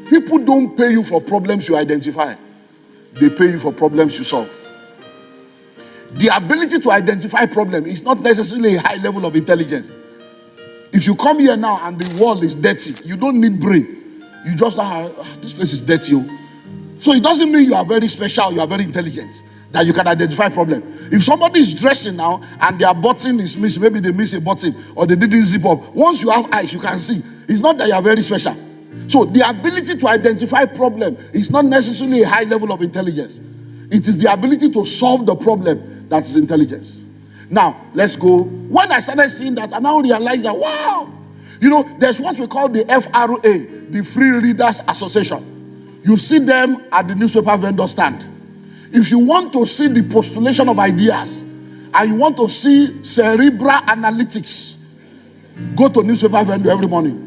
People don't pay you for problems you identify. They pay you for problems you solve. The ability to identify problem is not necessarily a high level of intelligence. If you come here now and the wall is dirty, you don't need brain. You just this place is dirty. So it doesn't mean you are very special, you are very intelligent, that you can identify problem. If somebody is dressing now and their button is missing, maybe they miss a button or they didn't zip up. Once you have eyes, you can see. It's not that you are very special. So the ability to identify problem is not necessarily a high level of intelligence. It is the ability to solve the problem that is intelligence. Now, let's go. When I started seeing that, I now realized that, wow, there's what we call the FRA, the Free Readers Association. You see them at the newspaper vendor stand. If you want to see the postulation of ideas and you want to see cerebral analytics, go to newspaper vendor every morning.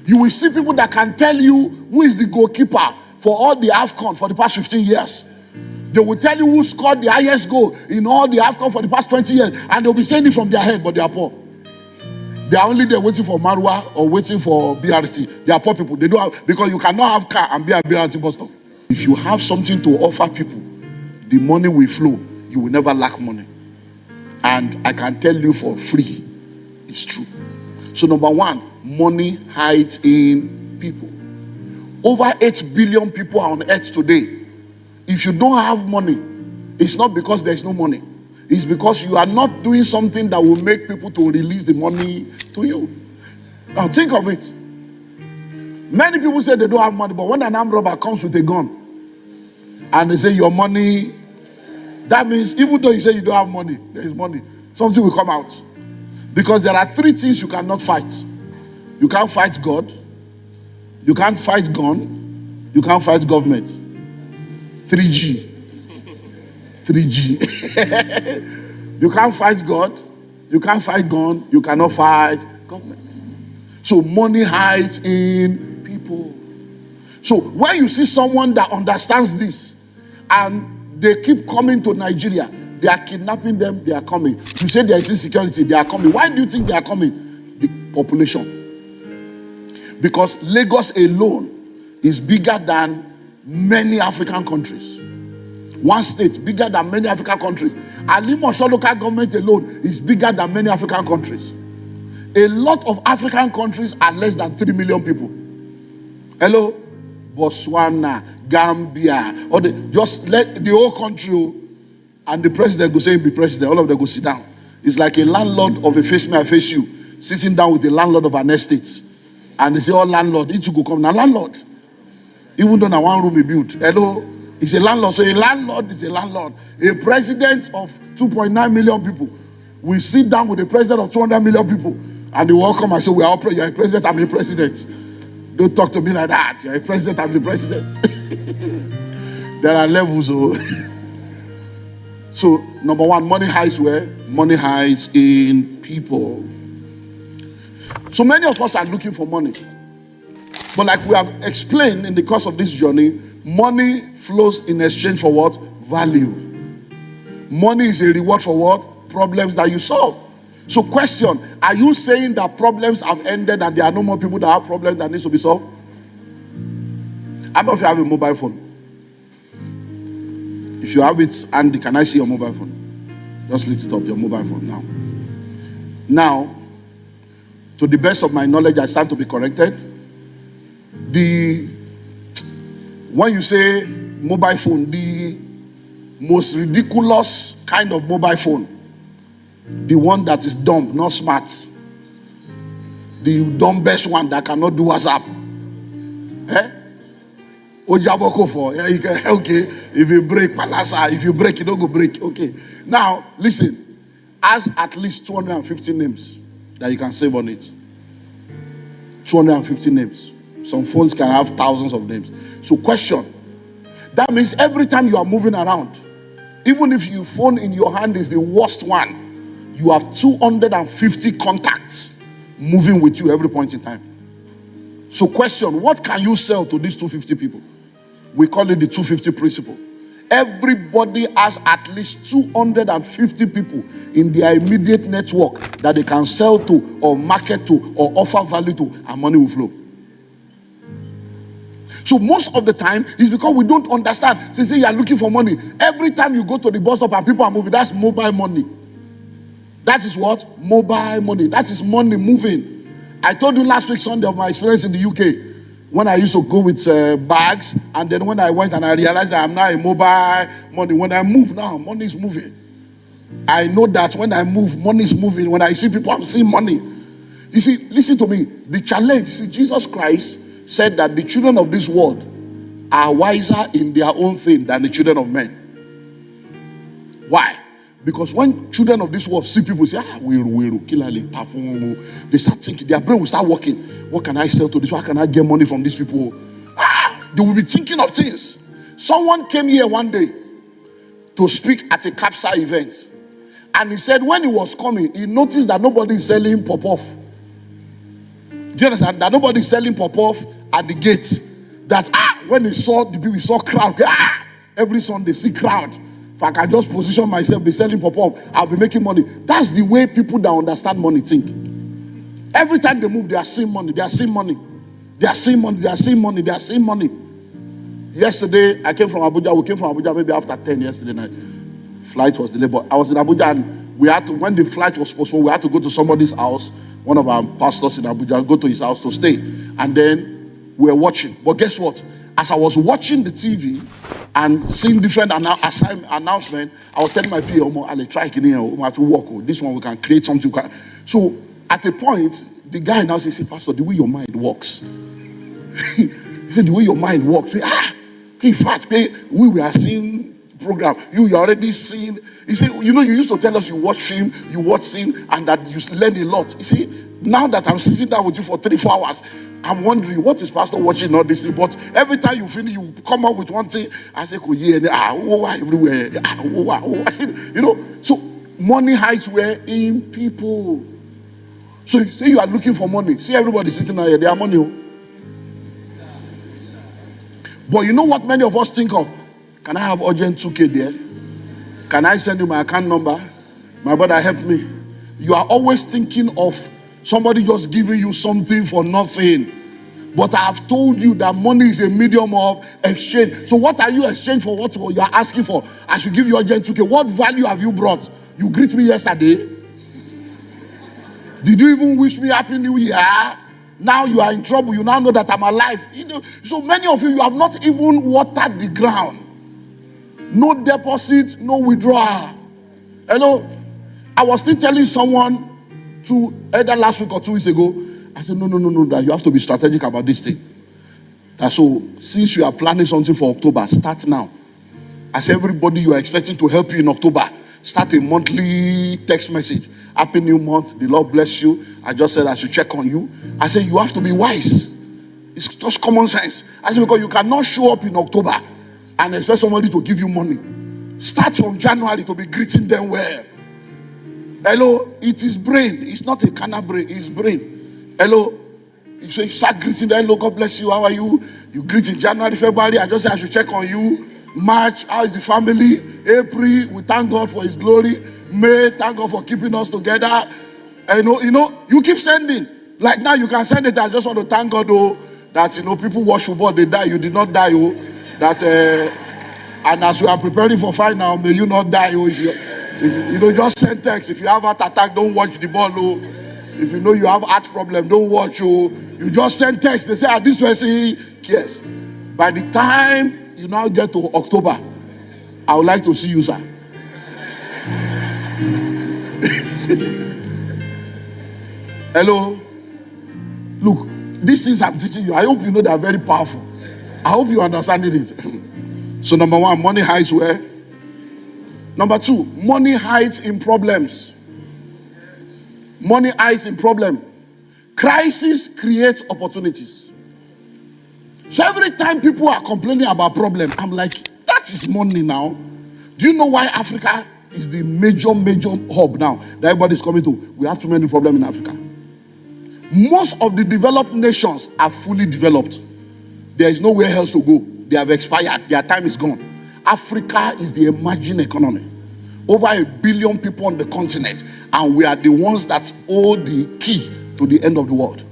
You will see people that can tell you who is the goalkeeper for all the AFCON for the past 15 years. They will tell you who scored the highest goal in all the AFCON for the past 20 years. And they'll be saying it from their head, but they are poor. They are only there waiting for Marwa or waiting for BRT. They are poor people. They don't have, because you cannot have car and be a BRT bus stop. If you have something to offer people, the money will flow. You will never lack money. And I can tell you for free, it's true. So number one, money hides in people. Over 8 billion people are on earth today. If you don't have money, it's not because there's no money. It's because you are not doing something that will make people to release the money to you. Now think of it. Many people say they don't have money, but when an armed robber comes with a gun and they say your money, that means even though you say you don't have money, there is money. Something will come out. Because there are 3 things you cannot fight. You can't fight God. You can't fight gun. You can't fight government. 3G. 3G. You can't fight God. You can't fight gun. You cannot fight government. So money hides in people. So when you see someone that understands this and they keep coming to Nigeria, they are kidnapping them, they are coming. You say there is insecurity, they are coming. Why do you think they are coming? The population. Because Lagos alone is bigger than many African countries. One state bigger than many African countries. Alimosho local government alone is bigger than many African countries. A lot of African countries are less than 3 million people. Hello? Botswana, Gambia, or just let the whole country, and the president go say be president, all of them go sit down. It's like a landlord of a face me, I face you, sitting down with the landlord of an estate. And they say, oh landlord, it go come now landlord. Even though now one room is built. Hello? It's a landlord. So a landlord is a landlord. A president of 2.9 million people will sit down with a president of 200 million people and they will come and say, we are you're a president, I'm a president. Don't talk to me like that. You're a president, I'm the president. There are levels. So number one, money hides where? Money hides in people. So many of us are looking for money. But like we have explained in the course of this journey, money flows in exchange for what? Value. Money is a reward for what? Problems that you solve. So question, are you saying that problems have ended and there are no more people that have problems that need to be solved? How about if you have a mobile phone? If you have it, Andy, can I see your mobile phone? Just lift it up, your mobile phone now. Now, to the best of my knowledge, I stand to be corrected. When you say mobile phone, the most ridiculous kind of mobile phone, the one that is dumb, not smart, the dumbest one that cannot do WhatsApp. Okay, if you break, palasa, if you break, you don't go break. Okay. Now, listen, ask at least 250 names that you can save on it. 250 names. Some phones can have thousands of names. So question, that means every time you are moving around, even if your phone in your hand is the worst one, you have 250 contacts moving with you every point in time. So question, what can you sell to these 250 people? We call it the 250 principle. Everybody has at least 250 people in their immediate network that they can sell to or market to or offer value to, and money will flow. So most of the time, it's because we don't understand. So say you are looking for money. Every time you go to the bus stop and people are moving, that's mobile money. That is what? Mobile money. That is money moving. I told you last week Sunday of my experience in the UK. When I used to go with bags, and then when I went and I realized that I'm now a mobile money. When I move now, money is moving. I know that when I move, money is moving. When I see people, I'm seeing money. You see, listen to me. The challenge, you see, Jesus Christ said that the children of this world are wiser in their own thing than the children of men. Why? Because when children of this world see people say, they start thinking, their brain will start working. What can I sell to this? How can I get money from these people? They will be thinking of things. Someone came here one day to speak at a Capsa event. And he said when he was coming, he noticed that nobody is selling pop-off. Do you understand? That nobody is selling pop-off at the gate. That when he saw the people, he saw crowd. Every Sunday, see crowd. If I can just position myself, be selling pop-off, I'll be making money. That's the way people that understand money think. Every time they move, they are seeing money. They are seeing money. They are seeing money. They are seeing money. They are seeing money. Yesterday, I came from Abuja. We came from Abuja maybe after 10 yesterday night. Flight was delayed, but I was in Abuja and we had to, when the flight was postponed, we had to go to somebody's house. One of our pastors in Abuja, go to his house to stay. And then we were watching. But guess what? As I was watching the TV and seeing different announcements, I was telling my PA, I'll try again here to work. This one we can create something. So at a point, the guy now says, Pastor, the way your mind works. He said, the way your mind works. In fact, we were seeing program. You already seen. He said, you used to tell us you watch film, you watch scene, and that you learn a lot. You see, now that I'm sitting down with you for 3-4 hours, I'm wondering, what is Pastor watching all this thing? But every time you finish, you come up with one thing. I say, everywhere. So money hides where? In people. So if you say you are looking for money, see everybody sitting out here, they are money. But you know what many of us think of? Can I have urgent 2K there? Can I send you my account number? My brother, help me. You are always thinking of somebody just giving you something for nothing. But I have told you that money is a medium of exchange. So what are you exchanging for? What you are asking for? I should give you urgent 2K. What value have you brought? You greet me yesterday. Did you even wish me Happy New Year? Now you are in trouble. You now know that I'm alive. So many of you have not even watered the ground. No deposit, no withdrawal. Hello? I was still telling someone either last week or 2 weeks ago, I said, no, that you have to be strategic about this thing. So since you are planning something for October, start now. As everybody you are expecting to help you in October, start a monthly text message. Happy new month. The Lord bless you. I just said I should check on you. I said you have to be wise. It's just common sense. I said because you cannot show up in October and expect somebody to give you money. Start from January to be greeting them well. Hello, it is brain. It's not a canal brain. It's brain. Hello, you start greeting them. Hello, God bless you. How are you? You greet in January, February. I just say I should check on you. March, how is the family? April, we thank God for His glory. May, thank God for keeping us together. You keep sending. Like now, you can send it. I just want to thank God, that people watch football, they die. You did not die, That and as we are preparing for final, may you not die, If you just send text. If you have heart attack, don't watch the ball, If you know you have heart problem, don't watch, You just send text. They say, this person cares. By the time you now get to October, I would like to see you, sir. Hello. Look, these things I'm teaching you, I hope you know they are very powerful. I hope you understand it. So number one, money hides where? Number two, money hides in problems. Money hides in problem. Crisis creates opportunities. So every time people are complaining about problem, I'm like, that is money now. Do you know why Africa is the major hub now that everybody's coming to? We have too many problems in Africa. Most of the developed nations are fully developed. There is nowhere else to go. They have expired. Their time is gone. Africa is the emerging economy. Over 1 billion people on the continent, and we are the ones that hold the key to the end of the world.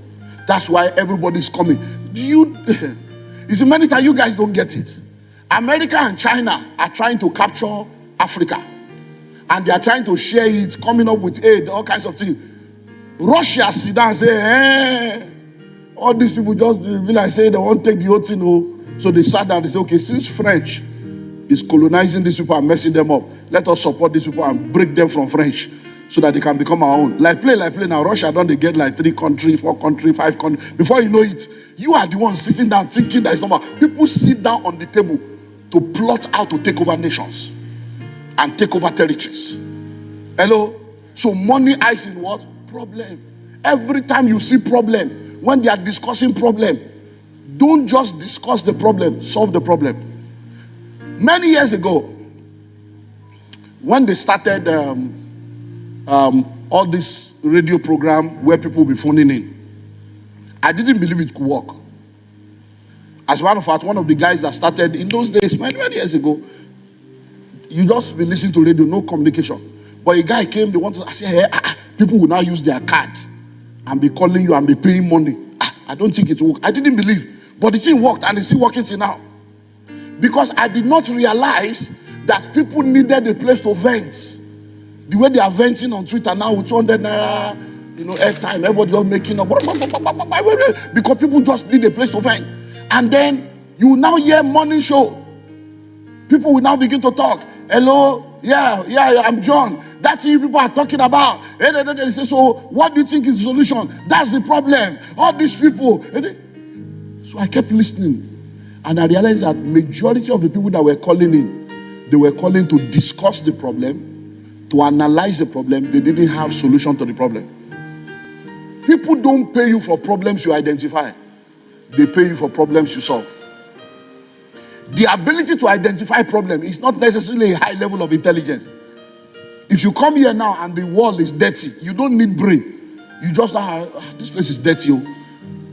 That's why everybody's coming. You see, many times you guys don't get it. America and China are trying to capture Africa. And they are trying to share it, coming up with aid, all kinds of things. Russia sit down and say, all these people just be like say they won't take the whole thing. Oh. So they sat down and say, okay, since French is colonizing these people and messing them up, let us support these people and break them from French so that they can become our own. Like play now. Russia don't they get like 3 countries, 4 countries, 5 countries. Before you know it, you are the one sitting down thinking that it's normal. People sit down on the table to plot how to take over nations and take over territories. Hello? So money eyes in what? Problem. Every time you see problem, when they are discussing problem, don't just discuss the problem, solve the problem. Many years ago, when they started all this radio program where people will be phoning in, I didn't believe it could work. As a matter of fact, one of the guys that started in those days, many years ago, you just be listening to radio, no communication. But a guy came, they wanted to say, hey, people will now use their card and be calling you and be paying money. I don't think it will work. I didn't believe. But the thing worked, and it's still working till now. Because I did not realize that people needed a place to vent. The way they are venting on Twitter now with 200 naira, airtime, everybody just making up. Because people just need a place to vent. And then you will now hear morning show. People will now begin to talk. Hello, yeah, I'm John. That's what people are talking about. They say, so what do you think is the solution? That's the problem. All these people. So I kept listening. And I realized that majority of the people that were calling in, they were calling to discuss the problem, to analyze the problem. They didn't have solution to the problem. People don't pay you for problems you identify. They pay you for problems you solve. The ability to identify problem is not necessarily a high level of intelligence. If you come here now and the wall is dirty, you don't need brain. You just this place is dirty.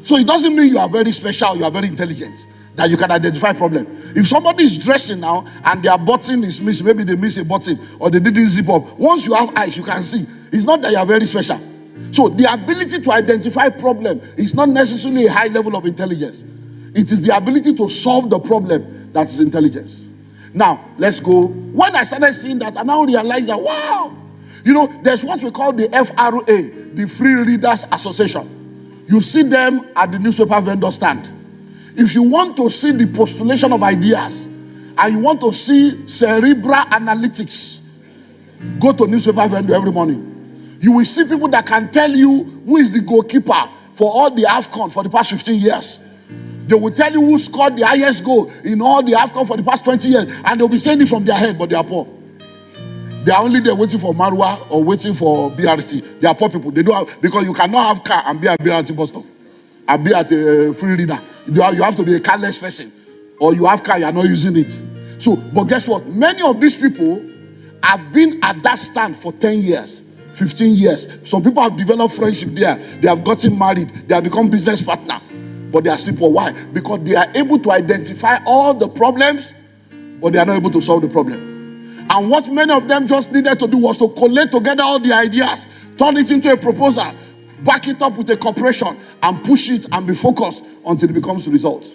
So it doesn't mean you are very special, you are very intelligent, that you can identify problem. If somebody is dressing now and their button is missing, maybe they miss a button or they didn't zip up. Once you have eyes, you can see. It's not that you are very special. So the ability to identify problem is not necessarily a high level of intelligence. It is the ability to solve the problem that is intelligence. Now, let's go. When I started seeing that, I now realized that, wow, there's what we call the FRA, the Free Readers Association. You see them at the newspaper vendor stand. If you want to see the postulation of ideas and you want to see cerebral analytics, go to newspaper vendor every morning. You will see people that can tell you who is the goalkeeper for all the AFCON for the past 15 years. They will tell you who scored the highest goal in all the AFCON for the past 20 years. And they'll be saying it from their head, but they are poor. They are only there waiting for Marwa or waiting for BRT. They are poor people. They don't have, because you cannot have car and be at BRT bus stop and be at a free reader. You have to be a careless person. Or you have car, you are not using it. So, but guess what? Many of these people have been at that stand for 10 years, 15 years. Some people have developed friendship there. They have gotten married. They have become business partner. But they are simple. Why? Because they are able to identify all the problems, but they are not able to solve the problem. And what many of them just needed to do was to collate together all the ideas, turn it into a proposal, back it up with a corporation, and push it and be focused until it becomes a result.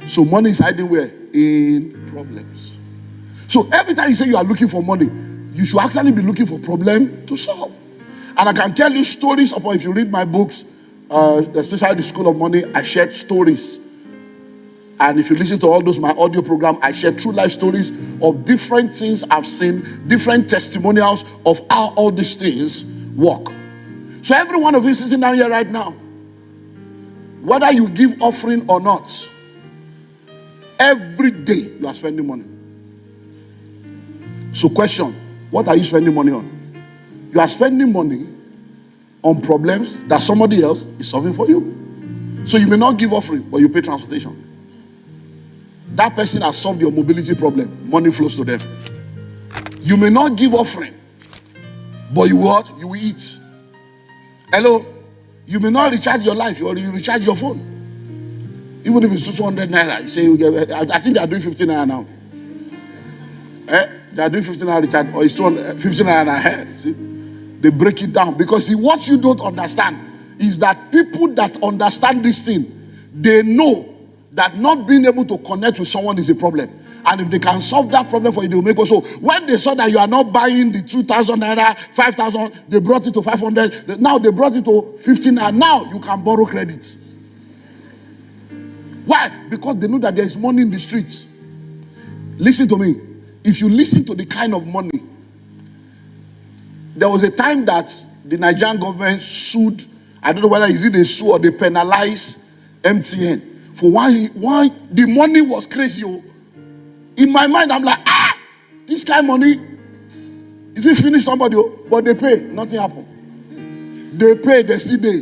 So money is hiding where? In problems. So every time you say you are looking for money, you should actually be looking for problem to solve. And I can tell you stories upon, if you read my books, especially the School of Money, I shared stories. And if you listen to all those, my audio program, I share true life stories of different things I've seen, different testimonials of how all these things work. So every one of you sitting down here right now, whether you give offering or not, every day you are spending money. So question, what are you spending money on? You are spending money on problems that somebody else is solving for you. So you may not give offering, but you pay transportation. That person has solved your mobility problem. Money flows to them. You may not give offering, but you what? You will eat. Hello? You may not recharge your life, or you recharge your phone. Even if it's 200 naira, you say you get, I think they are doing 15 naira now. They are doing 15 naira recharge, or it's 15 naira. See? They break it down. Because see, what you don't understand is that people that understand this thing, they know that not being able to connect with someone is a problem. And if they can solve that problem for you, they will make it. So when they saw that you are not buying the 2,000 naira, 5,000, they brought it to 500. Now they brought it to 15 naira. Now you can borrow credit. Why? Because they know that there is money in the streets. Listen to me. If you listen to the kind of money, there was a time that the Nigerian government sued. I don't know whether is it they sue or they penalize MTN for why the money was crazy. In my mind, I'm like, this kind of money, if you finish somebody, but they pay, nothing happened. They pay, they see they.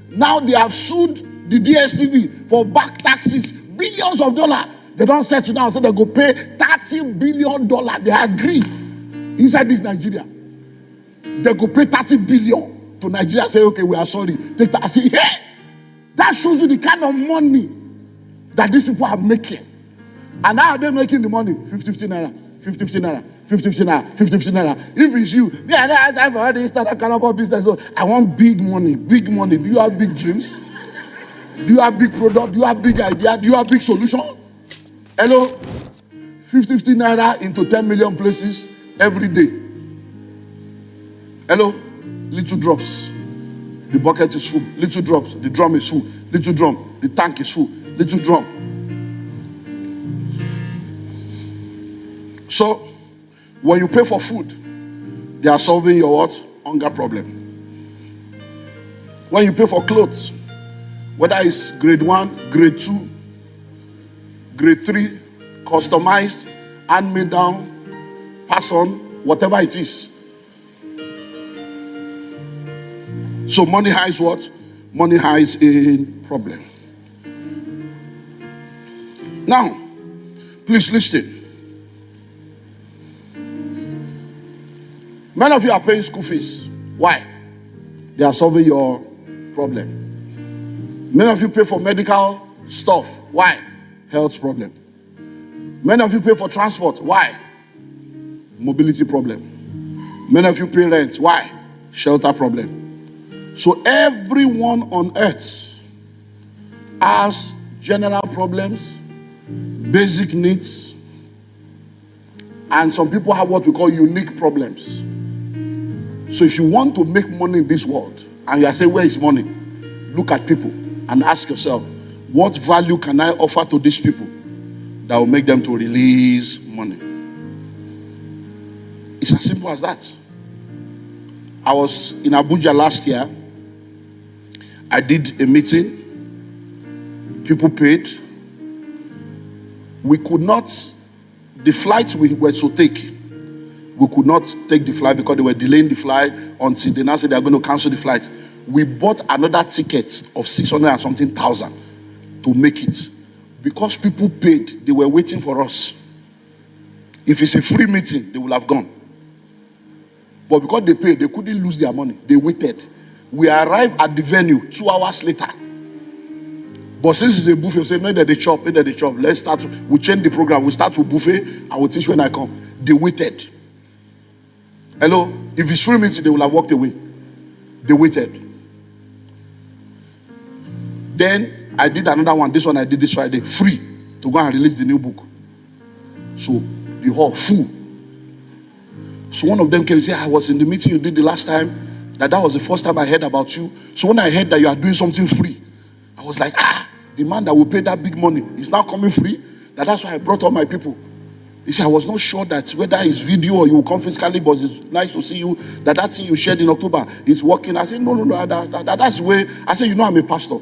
Now they have sued the DSTV for back taxes, billions of dollars. They don't settle down, so they go pay $30 billion. They agree inside this Nigeria. They go pay 30 billion to Nigeria, say, okay, we are sorry. Take that. I say, hey, that shows you the kind of money that these people are making. And how are they making the money? 50 naira, 50 naira, 50 naira, 50 naira. If it's you, I don't have time for all this start a cannibal business. So I want big money, big money. Do you have big dreams? Do you have big product? Do you have big idea? Do you have big solution? Hello? 50 naira into 10 million places every day. Hello? Little drops. The bucket is full. Little drops. The drum is full. Little drum. The tank is full. Little drum. So, when you pay for food, they are solving your what? Hunger problem. When you pay for clothes, whether it's grade 1, grade 2, grade 3, customized, hand-made down, pass on, whatever it is. So money hides what? Money hides in problem. Now, please listen. Many of you are paying school fees. Why? They are solving your problem. Many of you pay for medical stuff. Why? Health problem. Many of you pay for transport. Why? Mobility problem. Many of you pay rent. Why? Shelter problem. So everyone on earth has general problems, basic needs, and some people have what we call unique problems. So if you want to make money in this world, and you are saying, where is money? Look at people and ask yourself, what value can I offer to these people that will make them to release money? It's as simple as that. I was in Abuja last year. I did a meeting. People paid. We could not, the flights we were to take, we could not take the flight because they were delaying the flight until they now said they are going to cancel the flight. We bought another ticket of 600 and something thousand to make it. Because people paid, they were waiting for us. If it's a free meeting, they will have gone. But because they paid, they couldn't lose their money. They waited. We arrived at the venue 2 hours later. But since it's a buffet, we say, no, they chop. Let's start. We change the program. We start with buffet. I will teach when I come. They waited. Hello? If it's free meeting, they will have walked away. They waited. Then I did another one. This one I did this Friday. Free. To go and release the new book. So the hall full. So one of them came and said, I was in the meeting you did the last time. That was the first time I heard about you. So when I heard that you are doing something free, I was like, the man that will pay that big money is now coming free. That's why I brought all my people. He said, I was not sure that whether it's video or you will come physically, but it's nice to see you. That thing you shared in October is working. I said, no, that's the way. I said, I'm a pastor.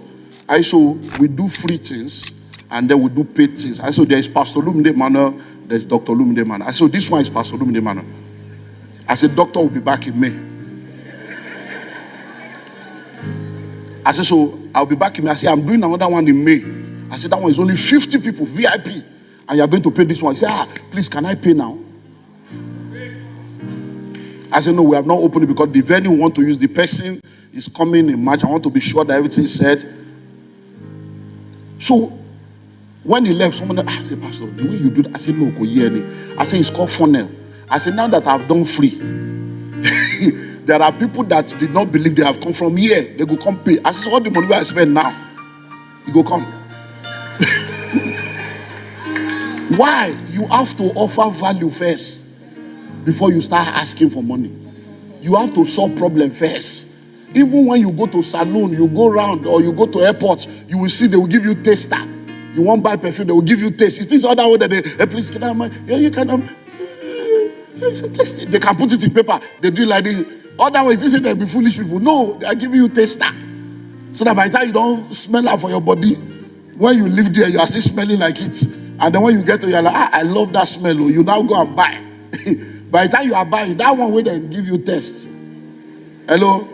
So we do free things and then we do paid things. I said, there is Pastor Olumide Emmanuel, there's Dr. Olumide Emmanuel. I said, this one is Pastor Olumide Emmanuel. I said, doctor will be back in May. I said, so I'll be back in May. I said, I'm doing another one in May. I said, that one is only 50 people, VIP. And you're going to pay this one. He said, please, can I pay now? I said, no, we have not opened it because the venue we want to use, the person is coming in March. I want to be sure that everything is set. So when he left, someone said, Pastor, the way you do that, I said, no, I said, it's called funnel. I said, now that I've done free, there are people that did not believe they have come from here. They go come pay. I said, what the money I spend now? You go come. Why? You have to offer value first before you start asking for money. You have to solve problem first. Even when you go to salon, you go around, or you go to airports, you will see they will give you taster. You won't buy perfume, they will give you taste. Is this other way that they, please can I, yeah, you can taste it. They can put it in paper. They do it like this. Otherwise, this is they be foolish people. No, they are giving you taster. So that by the time you don't smell out for your body, when you live there, you are still smelling like it. And then when you get to, you're like, I love that smell. You now go and buy. By the time you are buying, that one way they give you taste. Hello?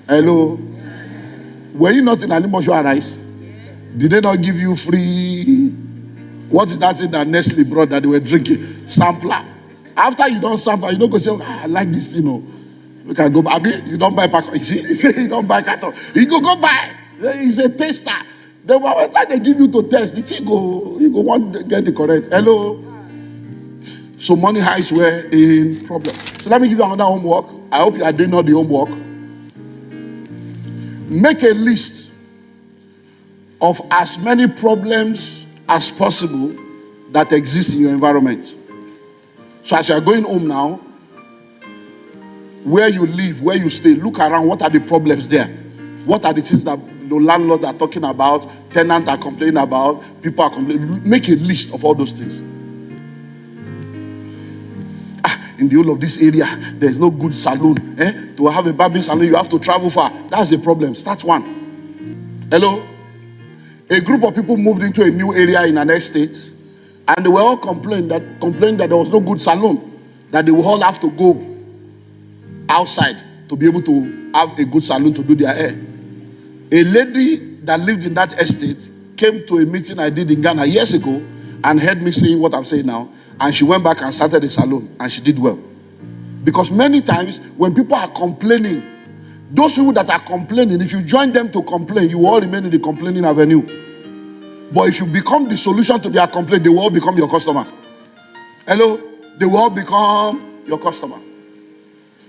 Hello? Were you not in Animosho Rice? Did they not give you free? What is that thing that Nestle brought that they were drinking? Sampler. After you don't sample, you don't go say, I like this thing. No. You can go buy. You don't buy pack. You see, you don't buy carton. You go buy. It's a taster. The one time they give you to test, the thing you go want to get the correct. Hello? So money highs were in problem. So let me give you another homework. I hope you are doing all the homework. Make a list of as many problems as possible that exist in your environment. So as you are going home now, where you live, where you stay, look around. What are the problems there? What are the things that the landlords are talking about, tenants are complaining about, people are complaining? Make a list of all those things. In the whole of this area, there is no good salon. To have a barbing salon, you have to travel far. That's the problem. Start one. Hello? A group of people moved into a new area in an estate, and they were all complaining that there was no good salon, that they will all have to go outside to be able to have a good salon to do their hair. A lady that lived in that estate came to a meeting I did in Ghana years ago and heard me saying what I'm saying now. And she went back and started a salon, and she did well. Because many times when people are complaining, those people that are complaining, if you join them to complain, you will all remain in the complaining avenue. But if you become the solution to their complaint, they will all become your customer. Hello? They will all become your customer.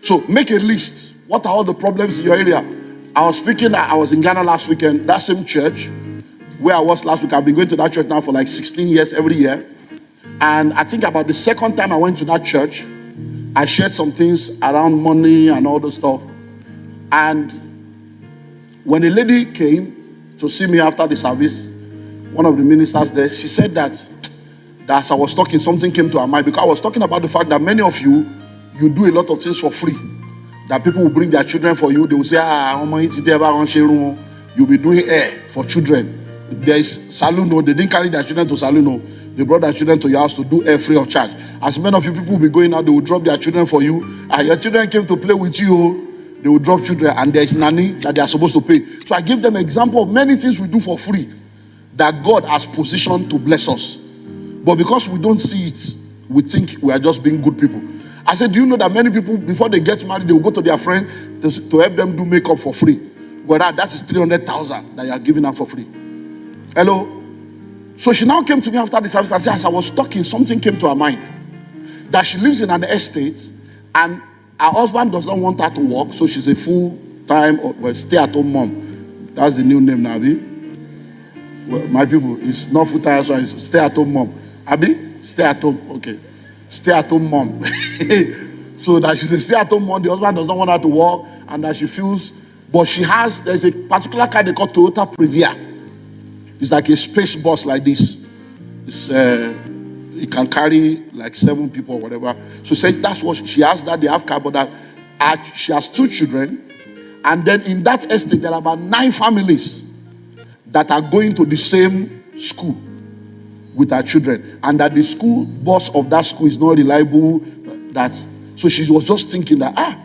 So make a list. What are all the problems in your area? I was in Ghana last weekend, that same church where I was last week. I've been going to that church now for like 16 years every year. And I think about the second time I went to that church, I shared some things around money and all those stuff. And when a lady came to see me after the service, one of the ministers there, she said that as I was talking, something came to her mind. Because I was talking about the fact that many of you do a lot of things for free. That people will bring their children for you. They will say, you'll be doing hair for children. There is salon. No, they didn't carry their children to salon. No. They brought their children to your house to do hair free of charge. As many of you people will be going out, they will drop their children for you. Your children came to play with you. They will drop children, and there is nanny that they are supposed to pay. So I give them an example of many things we do for free that God has positioned to bless us. But because we don't see it, we think we are just being good people. I said, do you know that many people, before they get married, they will go to their friend to help them do makeup for free? But that is 300,000 that you are giving out for free. Hello? So she now came to me after the service and said, as I was talking, something came to her mind. That she lives in an estate and her husband does not want her to work, so she's a full-time stay-at-home mom. That's the new name now, Abi. Well, my people, it's not full-time, so it's stay-at-home mom. Abi? Stay-at-home, okay. Stay-at-home mom. So that she's a stay-at-home mom, the husband does not want her to work, and that she feels, but there's a particular car they call Toyota Previa. It's like a space bus like this. It can carry like 7 people or whatever. So say that's what she has, that they have car, but that she has 2 children. And then in that estate, there are about 9 families that are going to the same school with her children. And that the school bus of that school is not reliable. So she was just thinking that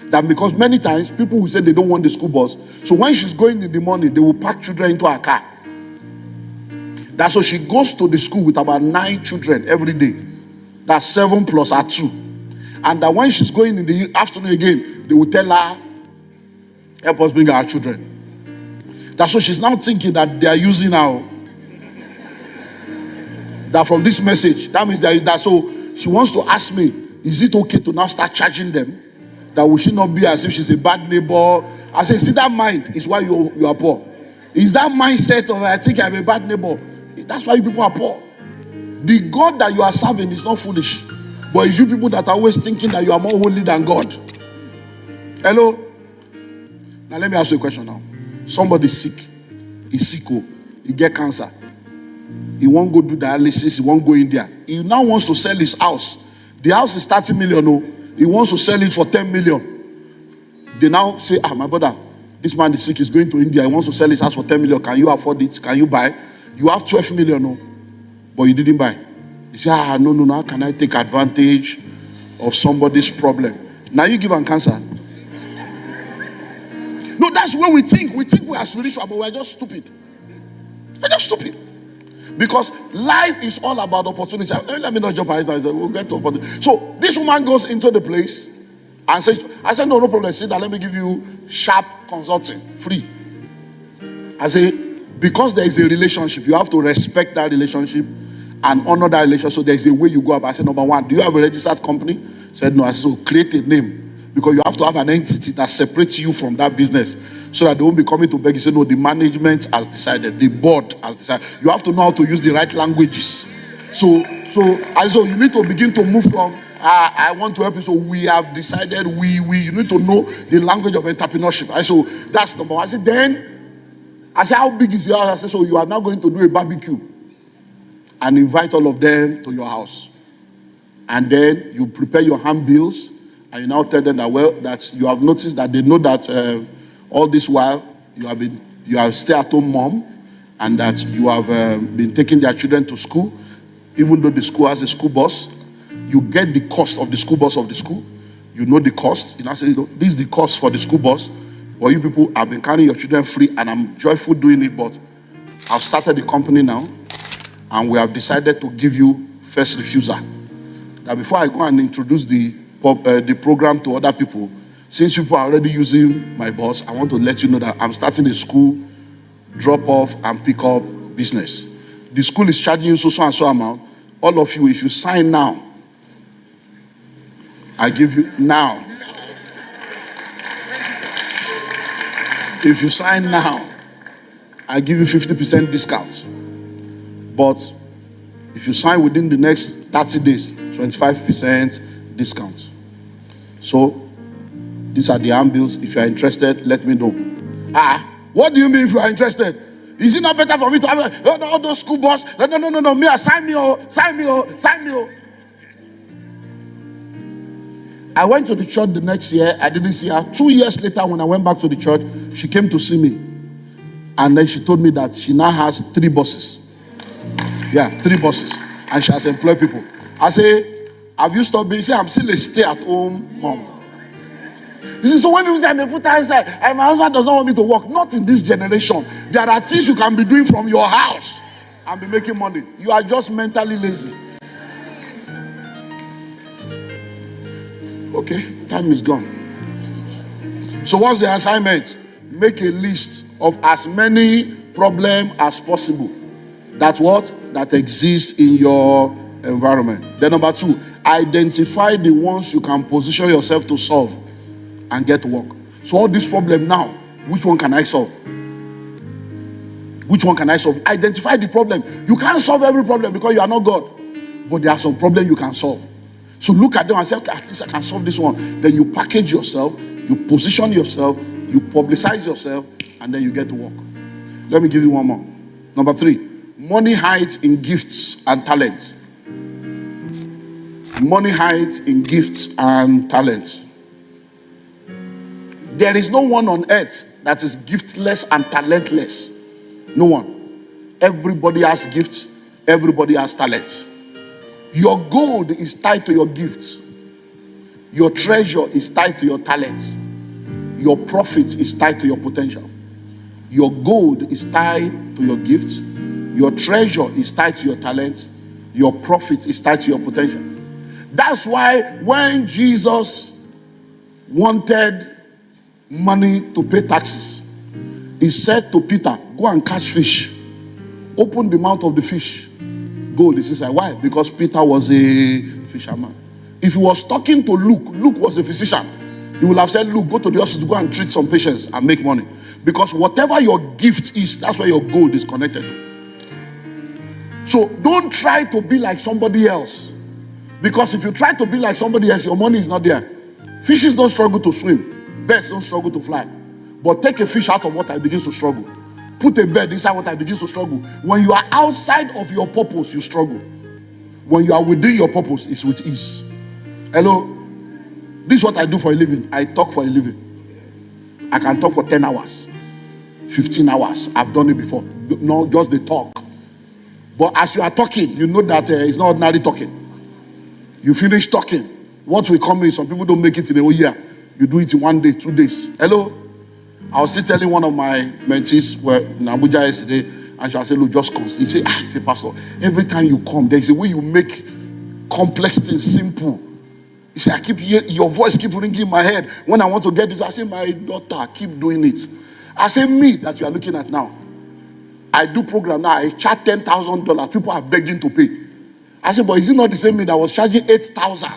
because many times people will say they don't want the school bus. So when she's going in the morning, they will pack children into her car. That's why she goes to the school with about 9 children every day. That's 7 plus her 2. And that when she's going in the afternoon again, they will tell her, help us bring our children. That's why she's now thinking that they are using her. That from this message, that means that so she wants to ask me, is it okay to now start charging them? That we should not be as if she's a bad neighbor. I say, see, that mind is why you are poor. Is that mindset of I think I'm a bad neighbor? That's why you people are poor. The God that you are serving is not foolish, but it's you people that are always thinking that you are more holy than God. Hello? Now let me ask you a question now. Somebody sick. He's sick. Oh, he get cancer. He won't go do dialysis. He won't go India. He now wants to sell his house. The house is 30 million. Oh, he wants to sell it for 10 million. They now say, my brother, this man is sick. He's going to India. He wants to sell his house for 10 million. Can you afford it? Can you buy? You have 12 million. Oh, but you didn't buy. You say, no. How can I take advantage of somebody's problem? Now you give him cancer. No, that's where we think. We think we are spiritual, but we're just stupid. We're just stupid. Because life is all about opportunity. Let me not jump ahead. We'll get to opportunity. So this woman goes into the place and says, I said, no problem. Sit down. Let me give you sharp consulting, free. I say, because there is a relationship, you have to respect that relationship and honor that relationship. So there is a way you go up. I said, number one, do you have a registered company? I said, no. I said, so create a name. Because you have to have an entity that separates you from that business so that they won't be coming to beg you. Say, no, the management has decided, the board has decided. You have to know how to use the right languages. So you need to begin to move from, I want to help you. So we have decided, you need to know the language of entrepreneurship. I said, so that's number one. I said, how big is your house? I said, so you are now going to do a barbecue and invite all of them to your house. And then you prepare your handbills. And you now tell them that you have noticed that they know that all this while you are a stay-at-home mom, and that you have been taking their children to school, even though the school has a school bus. You get the cost of the school bus of the school. You know the cost. You now say, this is the cost for the school bus. But you people have been carrying your children free, and I'm joyful doing it. But I've started the company now, and we have decided to give you first refusal. That before I go and introduce the program to other people, since people are already using my bus, I want to let you know that I'm starting a school drop off and pick up business. The school is charging you so and so amount. All of you, if you sign now, I give you now. If you sign now, I give you 50% discount. But if you sign within the next 30 days, 25% discount. So, these are the handbills. If you are interested, let me know. What do you mean if you are interested? Is it not better for me to have all those school bus? No. Me, sign me. I went to the church the next year. I didn't see her. 2 years later, when I went back to the church, she came to see me. And then she told me that she now has 3 buses. Yeah, 3 buses. And she has employed people. I say, have you stopped being? Say, I'm still a stay-at-home mom. This is so when people say I'm a full-time side, and my husband does not want me to work. Not in this generation. There are things you can be doing from your house and be making money. You are just mentally lazy. Okay, time is gone. So what's the assignment? Make a list of as many problems as possible that exists in your environment. Then number 2, identify the ones you can position yourself to solve and get work. So all this problem now, which one can I solve? Which one can I solve? Identify the problem. You can't solve every problem because you are not God. But there are some problems you can solve. So look at them and say, okay, at least I can solve this one. Then you package yourself, you position yourself, you publicize yourself, and then you get to work. Let me give you one more. Number 3, money hides in gifts and talents. Money hides in gifts and talents. There is no one on earth that is giftless and talentless. No one. Everybody has gifts. Everybody has talents. Your gold is tied to your gifts. Your treasure is tied to your talents. Your profit is tied to your potential. Your gold is tied to your gifts. Your treasure is tied to your talents. Your profit is tied to your potential. That's why when Jesus wanted money to pay taxes, he said to Peter, go and catch fish. Open the mouth of the fish. Gold is inside. Why? Because Peter was a fisherman. If he was talking to Luke was a physician, he would have said, Luke, go to the hospital, go and treat some patients and make money. Because whatever your gift is, that's where your gold is connected to. So don't try to be like somebody else. Because if you try to be like somebody else, your money is not there. Fishes don't struggle to swim. Birds don't struggle to fly. But take a fish out of water, it begins to struggle. Put a bird inside water, it begins to struggle. When you are outside of your purpose, you struggle. When you are within your purpose, it's with ease. Hello? This is what I do for a living. I talk for a living. I can talk for 10 hours, 15 hours. I've done it before. No, just the talk. But as you are talking, you know that it's not ordinary talking. You finish talking. What will come in, some people don't make it in a whole year. You do it in 1 day, 2 days. Hello? I was still telling one of my mentees in Abuja yesterday, and she said, look, just constantly. He said, Pastor, every time you come, there's a way you make complex things simple. He said, I keep hearing, your voice keep ringing in my head. When I want to get this, I say, my daughter, keep doing it. I say, me that you are looking at now. I do program now, I charge $10,000. People are begging to pay. I said, but is it not the same me that was charging 8,000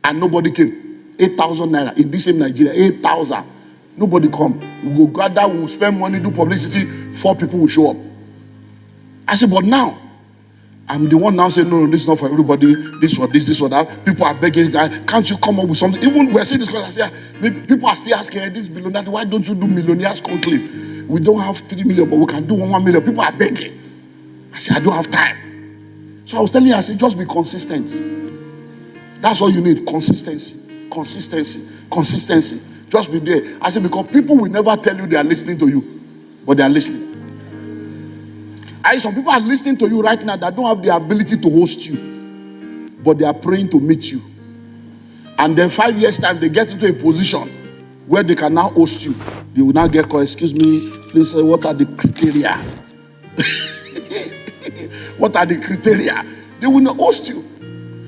and nobody came? 8,000 naira in this same Nigeria, 8,000. Nobody come. We will gather, we will spend money, do publicity, 4 people will show up. I said, but now, I'm the one now saying, no, this is not for everybody, this for this, this for that. People are begging, can't you come up with something? Even we're saying this because I say, maybe people are still asking, hey, this billionaire, why don't you do millionaires conclave? We don't have 3 million, but we can do 1 million. People are begging. I said, I don't have time. So I was telling you, I said, just be consistent. That's all you need, consistency, consistency, consistency. Just be there. I said, because people will never tell you they are listening to you, but they are listening. Some people are listening to you right now that don't have the ability to host you, but they are praying to meet you. And then 5 years time, they get into a position where they can now host you. They will now get called, excuse me, please, what are the criteria? What are the criteria? They will not host you.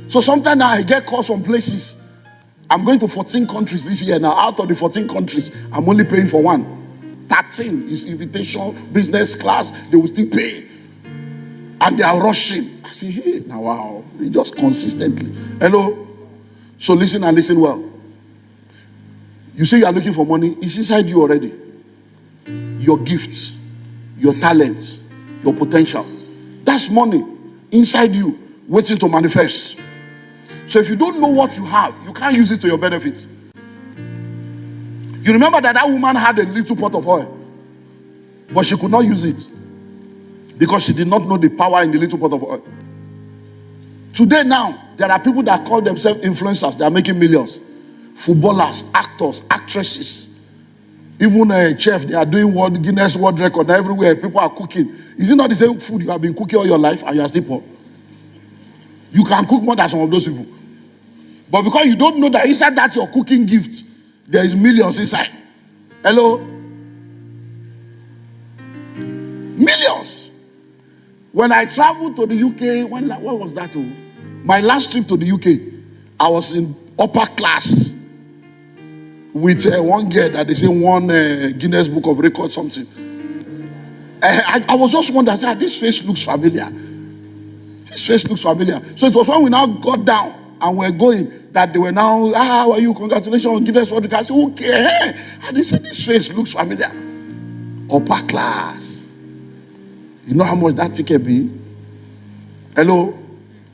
So sometimes now I get calls from places. I'm going to 14 countries this year now. Out of the 14 countries, I'm only paying for 1. 13 is invitation, business class. They will still pay. And they are rushing. I say, hey, now wow. Just consistently. Hello? So listen and listen well. You say you are looking for money. It's inside you already. Your gifts, your talents, your potential. That's money inside you, waiting to manifest. So if you don't know what you have, you can't use it to your benefit. You remember that woman had a little pot of oil, but she could not use it because she did not know the power in the little pot of oil. Today now, there are people that call themselves influencers. They are making millions. Footballers, actors, actresses, even a chef. They are doing Guinness World Record everywhere. People are cooking. Is it not the same food you have been cooking all your life and you are still poor? You can cook more than some of those people. But because you don't know that inside that your cooking gift, there is millions inside. Hello? Millions. When I traveled to the UK, what was that? My last trip to the UK, I was in upper class with one girl that they say won Guinness Book of Records something. I was just wondering, I said, this face looks familiar. This face looks familiar. So it was when we now got down and we're going that they were now, how are you? Congratulations, Guinness World Records. I said, okay. And they said, this face looks familiar. Upper class. You know how much that ticket be? Hello?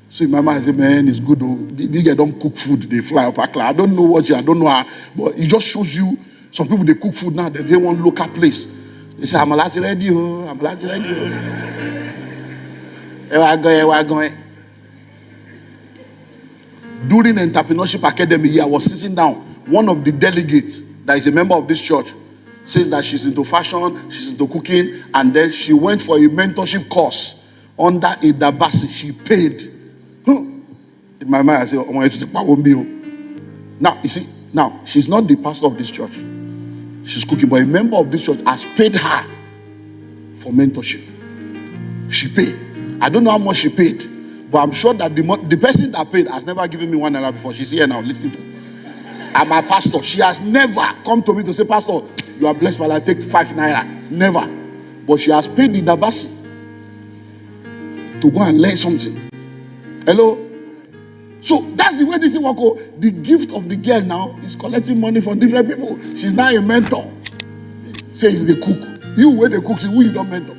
So in my mind, I said, man, it's good though. These guys don't cook food, they fly upper class. I don't know what I don't know how, but it just shows you, some people, they cook food now, they want local place. They say, I'm a last ready, I'm a last ready. We're going. During the Entrepreneurship Academy here, I was sitting down. One of the delegates that is a member of this church says that she's into fashion, she's into cooking, and then she went for a mentorship course under a Dabasi. She paid. In my mind, I said, I want you to take my own bill. Now, you see, now, she's not the pastor of this church. She's cooking, but a member of this church has paid her for mentorship. She paid. I don't know how much she paid, but I'm sure that the person that paid has never given me 1 naira before. She's here now, listen to me. I'm a pastor. She has never come to me to say, Pastor, you are blessed, but I take 5 naira. Never. But she has paid the Dabasi to go and learn something. Hello? So that's the way this is work. The gift of the girl now is collecting money from different people. She's now a mentor. Says the cook. You where the cook, see who you don't mentor.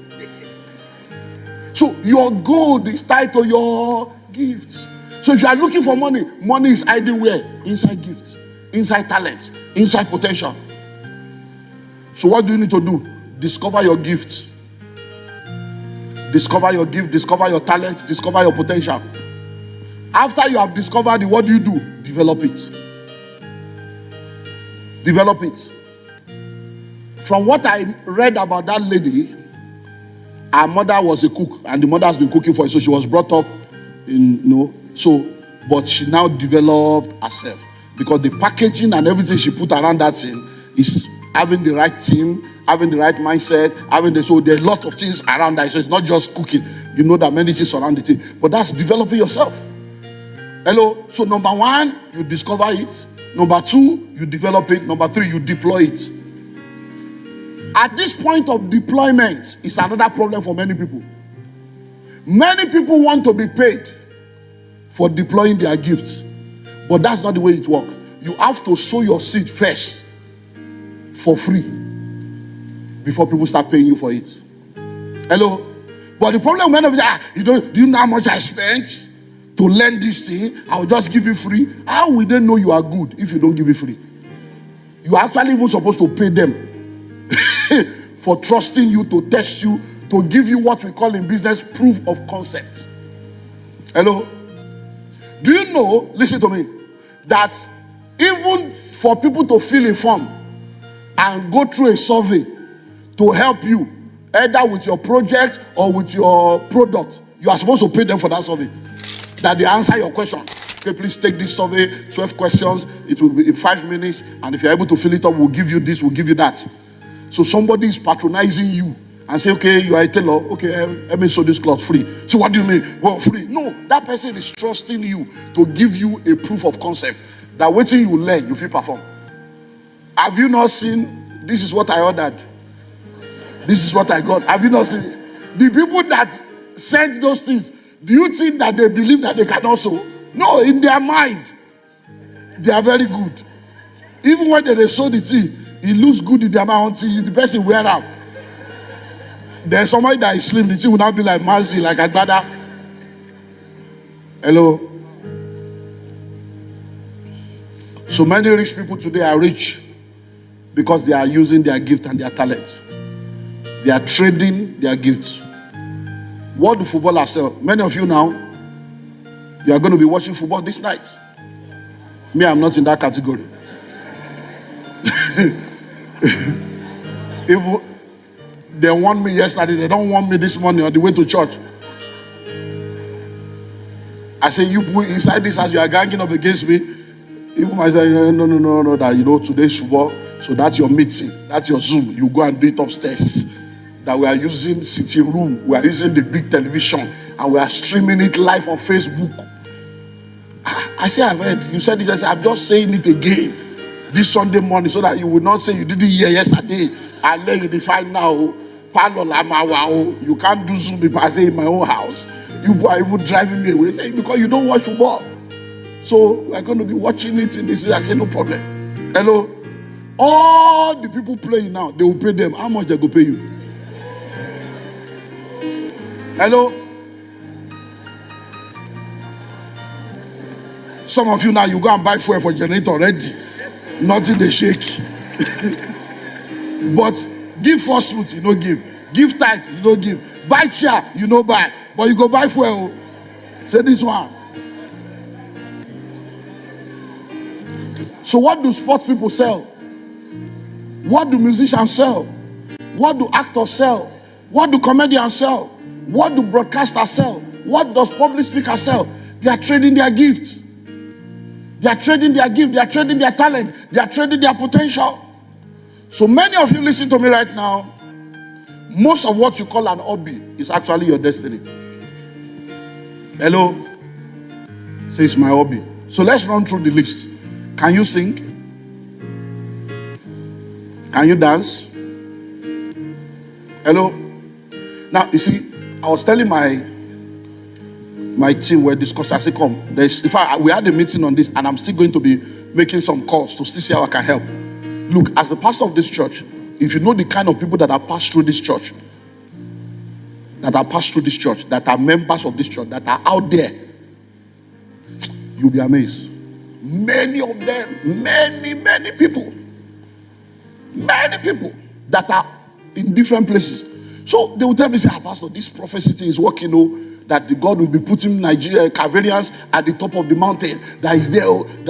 So your gold is tied to your gifts. So if you are looking for money, money is hiding where? Inside gifts, inside talents, inside potential. So what do you need to do? Discover your gifts. Discover your gift, discover your talents, discover your potential. After you have discovered it, what do? Develop it. Develop it. From what I read about that lady, her mother was a cook, and the mother has been cooking for her, so she was brought up in, but she now developed herself because the packaging and everything she put around that thing is having the right team, having the right mindset, so there are a lot of things around that. So it's not just cooking. You know that many things surround it, but that's developing yourself. Hello. So number one, you discover it. Number two, you develop it. Number three, you deploy it. At this point of deployment is another problem for many people. Many people want to be paid for deploying their gifts, but that's not the way it works. You have to sow your seed first for free before people start paying you for it. Hello? But the problem when do you know how much I spent to learn this thing? I'll just give you free. How will they know you are good if you don't give it free? You are actually even supposed to pay them for trusting you, to test you, to give you what we call in business proof of concept. Hello? Do you know, listen to me, that even for people to fill a form and go through a survey to help you, either with your project or with your product, you are supposed to pay them for that survey, that they answer your question. Okay, please take this survey, 12 questions, it will be in 5 minutes, and if you're able to fill it up, we'll give you this, we'll give you that. So somebody is patronizing you and say, okay, you are a tailor, okay, let me sew this cloth free. So what do you mean? Well, free. No, that person is trusting you to give you a proof of concept that waiting you learn, you feel perform. Have you not seen, this is what I ordered, this is what I got? Have you not seen the people that sent those things? Do you think that they believe that they can also? No, in their mind, they are very good. Even when they sow the thing, it looks good in their mind until the person wear out. There's somebody that is slim, the thing will not be like Marcy, like Agbada. Hello? So many rich people today are rich because they are using their gift and their talent. They are trading their gifts. What do footballers sell? Many of you now, you are going to be watching football this night. Me, I'm not in that category. If they want me yesterday, they don't want me this morning on the way to church. I say, you put inside this house, you are ganging up against me. Even I say, no, that today's football, so that's your meeting, that's your Zoom. You go and do it upstairs. That we are using sitting room, we are using the big television, and we are streaming it live on Facebook. I say, I've heard you said this. I say, I'm just saying it again this Sunday morning so that you will not say you didn't hear yesterday. I let you define now. You can't do Zoom if I say in my own house. You are even driving me away saying because you don't watch football. So we're going to be watching it in this. I say no problem. Hello, all the people playing now, they will pay them. How much they go pay you? Hello. Some of you now, you go and buy fuel for generator already. Nothing they shake. But give first fruit, you don't give. Give tithe, you don't give. Buy chair, you don't buy. But you go buy fuel. Say this one. So what do sports people sell? What do musicians sell? What do actors sell? What do comedians sell? What do broadcasters sell? What does public speakers sell? They are trading their gifts. They are trading their gift. They are trading their talent. They are trading their potential. So many of you listen to me right now. Most of what you call an hobby is actually your destiny. Hello? Say it's my hobby. So let's run through the list. Can you sing? Can you dance? Hello? Now, you see, I was telling my team, we're discussing, I said, come, in fact, we had a meeting on this, and I'm still going to be making some calls to still see how I can help. Look, as the pastor of this church, if you know the kind of people that have passed through this church, that are passed through this church, that are members of this church, that are out there, you'll be amazed. Many of them, many people that are in different places. So they will tell me, say, Pastor, this prophecy thing is working, that the God will be putting Nigeria Calvarians at the top of the mountain. That is there,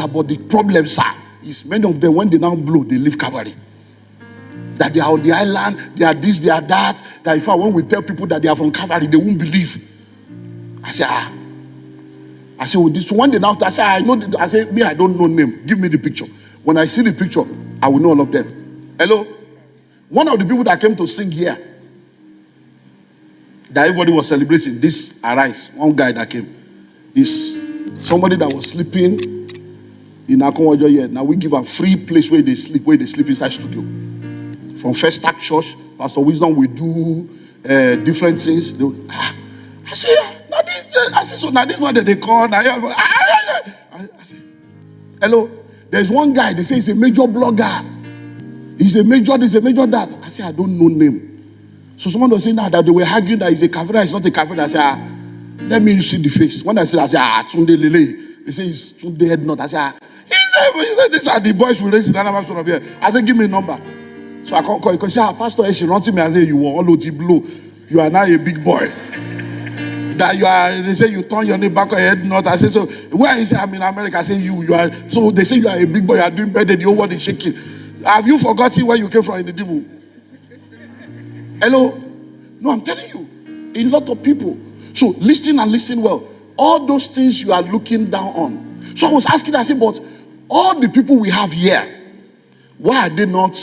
but the problem, sir, is many of them, when they now blow, they leave Calvary. That they are on the island, they are this, they are that. That in fact, when we tell people that they are from Calvary, they won't believe. I say, well, this one day now, I say, I say, me, I don't know name. Give me the picture. When I see the picture, I will know all of them. Hello? One of the people that came to sing here, that everybody was celebrating, this Arise, one guy that came, is somebody that was sleeping in Akonwajo here. Now we give a free place where they sleep inside studio. From First Act Church, Pastor Wisdom, we do different things. I say, so now this one that they call. I say, hello. There's one guy, they say he's a major blogger. He's a major that. I say, I don't know name. So someone was saying that they were arguing that he's a kafir, it's not a kafir. I say, let me see the face. When I say, Tunde Lele. They say it's Tunde head not. I say, he said, these are the boys who raise in Anambra of here. I said, give me a number. So I can't call you. Because Pastor, she runs me and say, you were all OT blow. You are now a big boy. That you are, they say you turn your name back on your head not. I say, so where is it? I'm in America. I say, you are, so they say you are a big boy, you are doing better, the whole world is shaking. Have you forgotten where you came from in the demo? Hello? No, I'm telling you, a lot of people. So listen and listen well. All those things you are looking down on. So I was asking, I said, but all the people we have here, why are they not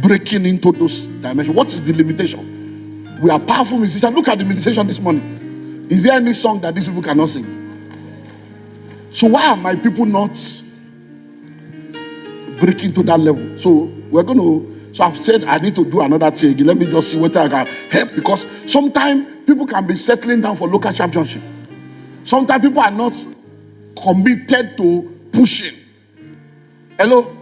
breaking into those dimensions? What is the limitation? We are powerful musicians. Look at the meditation this morning. Is there any song that these people cannot sing? So why are my people not breaking to that level? So we're going to, so I've said I need to do another thing. Let me just see what I can help, because sometimes people can be settling down for local championship. Sometimes people are not committed to pushing. Hello?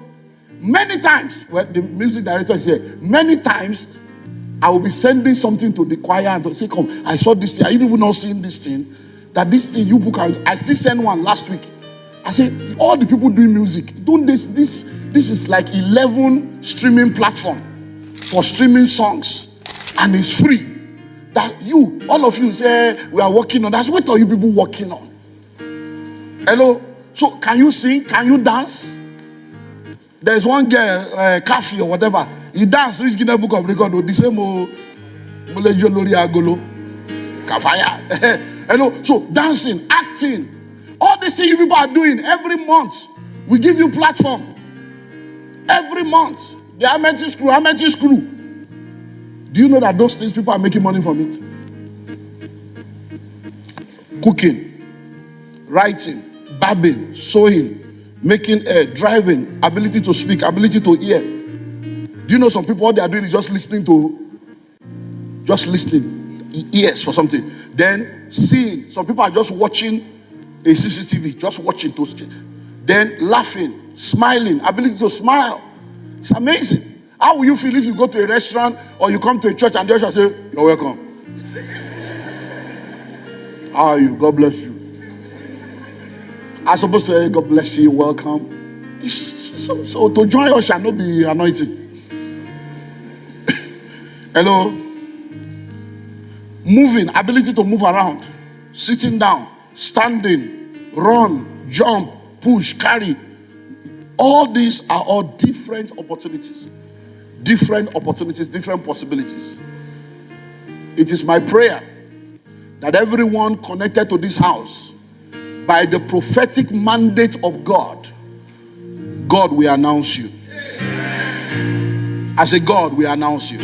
Many times, well, the music director is here, many times I will be sending something to the choir and to say, come, I saw this thing. Are you people not seeing this thing? That this thing you book out. I still sent one last week. I said, all the people doing music, doing this is like 11 streaming platform for streaming songs. And it's free. That you, all of you say, we are working on that. What are you people working on? Hello? So can you sing? Can you dance? There's one girl, Kafi or whatever. He danced, reach Guinness Book of Record with the same Molejo Lori Agolo. Kafaya. Hello? So dancing, acting, all these things you people are doing every month. We give you platform. Every month. The Amenti Screw. Do you know that those things people are making money from it? Cooking, writing, barbing, sewing, making air, driving, ability to speak, ability to hear. Do you know some people, what they are doing is just listening, ears for something. Then seeing, some people are just watching a CCTV, just watching those. Then laughing, smiling, ability to smile. It's amazing. How will you feel if you go to a restaurant or you come to a church and they just say, you're welcome. How are you? God bless you. I'm supposed to say, God bless you, welcome. So to join us shall not be anointing. Hello? Moving, ability to move around, sitting down, standing, run, jump, push, carry. All these are all different opportunities. Different opportunities, different possibilities. It is my prayer that everyone connected to this house, by the prophetic mandate of God, God will announce you. I say, God will announce you.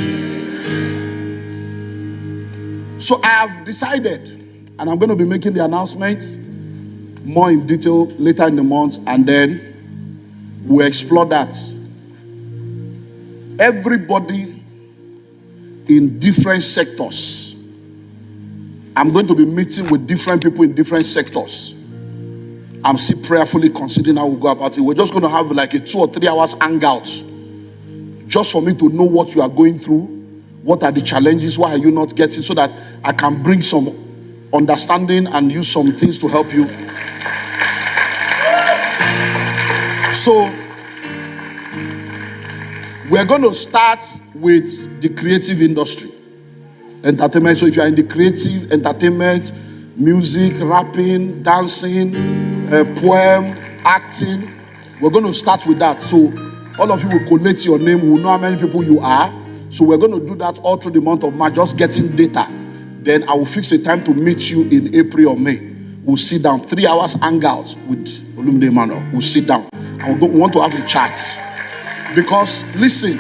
So I have decided, and I'm going to be making the announcement more in detail later in the month, and then we'll explore that. Everybody in different sectors. I'm going to be meeting with different people in different sectors. I'm still prayerfully considering how we'll go about it. We're just going to have like a 2 or 3 hours hangout, just for me to know what you are going through, What are the challenges? Why are you not getting? So that I can bring some understanding and use some things to help you. So we're going to start with the creative industry, entertainment. So if you're in the creative, entertainment, music, rapping, dancing, poem, acting, we're going to start with that. So all of you will collate your name, we'll know how many people you are. So we're going to do that all through the month of March, just getting data. Then I will fix a time to meet you in April or May. We'll sit down, 3 hours hangout with Olumide Emmanuel. We'll sit down and we want to have a chat. Because listen,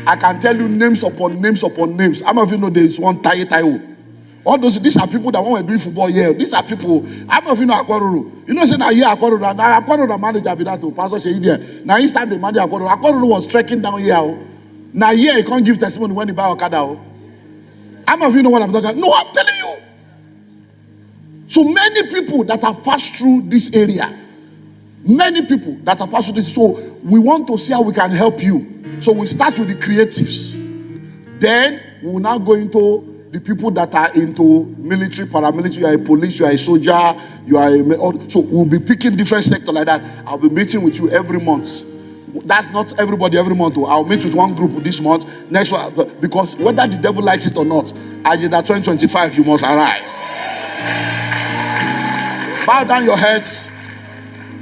I can tell you names upon names upon names. How many of you know there is one Tayo? All these are people that when we're doing football here. These are people. How many of you know Akwaruru? You know, say now here Akwaruru. Now Akwaruru manager be that to Pastor Sheyi there. Now he started the manager Akwaruru. Akwaruru was trekking down here. Now here he can't give testimony when he buy Okada. How many of you know what I'm talking about? No, I'm telling you. So many people that have passed through this area. Many people that have passed through this. So we want to see how we can help you. So we start with the creatives. Then we will now go into the people that are into military, paramilitary. You are a police, you are a soldier, you are a... So we'll be picking different sectors like that. I'll be meeting with you every month. That's not everybody every month. I'll meet with one group this month, next one. Because whether the devil likes it or not, Agenda 2025, you must arise. Bow down your heads.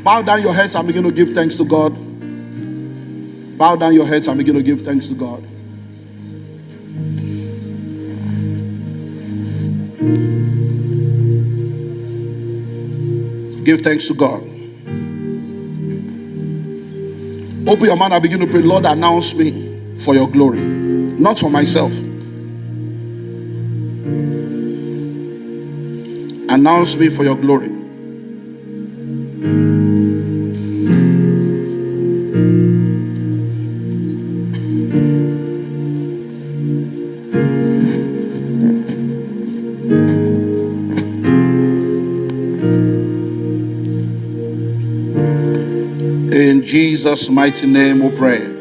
Bow down your heads and begin to give thanks to God. Bow down your heads and begin to give thanks to God. Give thanks to God. Open your mouth and begin to pray. Lord, announce me for your glory, not for myself. Announce me for your glory. In Jesus' mighty name we pray.